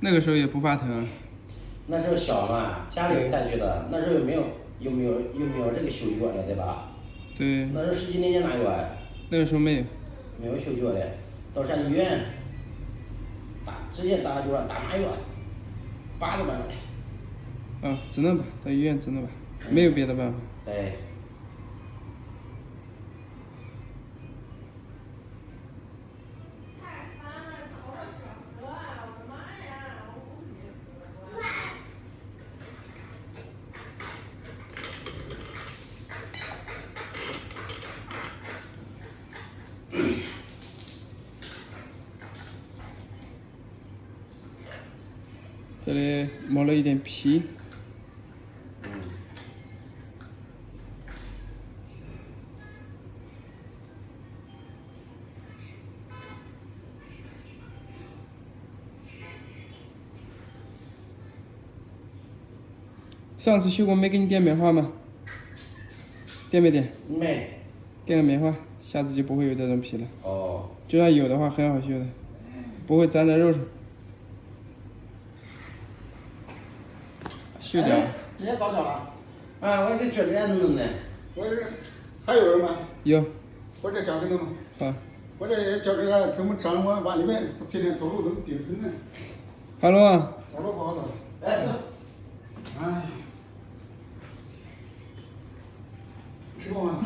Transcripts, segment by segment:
那个时候也不怕疼。那时候小嘛，家里人带去的，那时候没有这个嗅觉的，对吧？对。那时候10几年前哪有啊？那个时候没有。没有嗅觉的，到山医院直接打就是打麻药，8个班。啊，只能拔，在医院只能拔，没有别的办法。对。这里冒了一点皮。上次修过没给你点棉花吗？点没点？没。点个棉花，下次就不会有这种皮了。哦。就算有的话，很好修的，不会粘在肉上。修掉。你也搞掉了？啊，我给这边弄的。我这还有人吗？有。我这交给他们。好。我这叫这个怎么长？我往里面今天走路都顶疼呢。好了吗？走路不好走。哎，走。哎。吃过吗？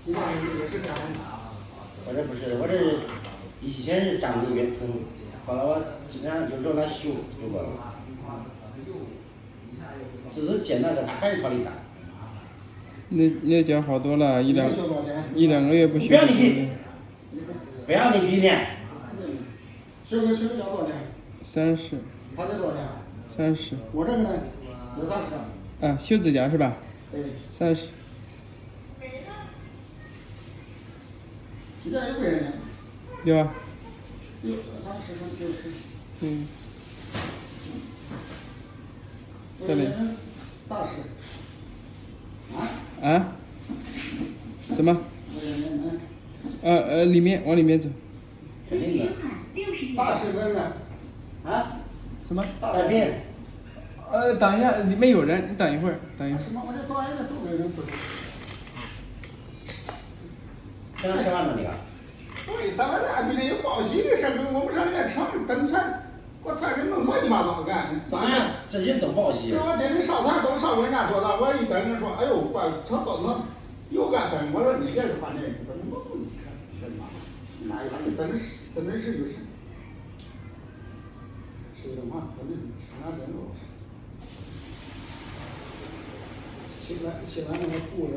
你这也是这样的？我这不是，我这以前是长得有点疼，后来我经常有时候来修过了。只是捡那个还是朝里打。那脚好多了，一两个月不修。不要你，不要你几年。修个脚多少钱？30。他这多少钱？30。我这个呢，也30。啊，修指甲是吧？对。30。指甲有贵人呢。有啊。有30跟60。嗯。这里。大师。啊？什么？里面往里面走。肯定的。大师那个。啊？什么？大便。等一下，里面有人，你等一会儿，等一会儿。什么？我这导演的都有人不是。现在吃饭了你个？对，3万大今天有报喜的事儿，我们上里面唱灯菜，我菜给弄乱七八糟干。这些都报喜。给我店里烧菜都烧过人家桌子，我一登人说，哎呦，怪他到那又干灯，我说你这是饭店怎么弄？你看是嘛？那一般灯是有事。吃的嘛，反正上哪灯都是。起来那个雇人，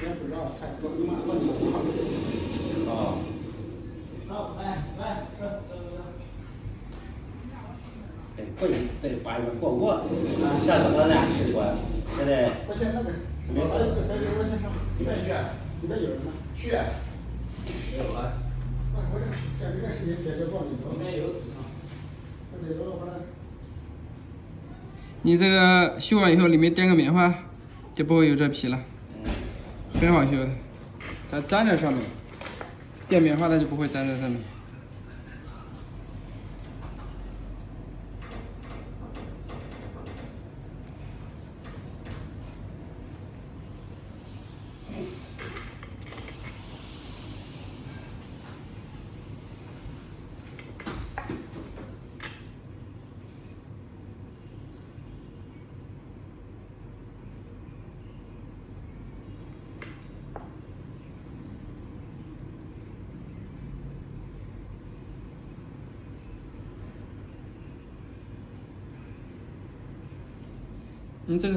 也不知道菜都你妈乱七八糟。啊。走，来，走。得把你们过，下次咱俩吃一碗，对不对？我先那个，我先上。你们去？你们有人吗？去。没有了。我这下这个时间解决多少分钟？里面有纸上。我这个我来。你这个修完以后，里面垫个棉花，就不会有这皮了。很好修的，它粘在上面，垫棉花它就不会粘在上面。你这个。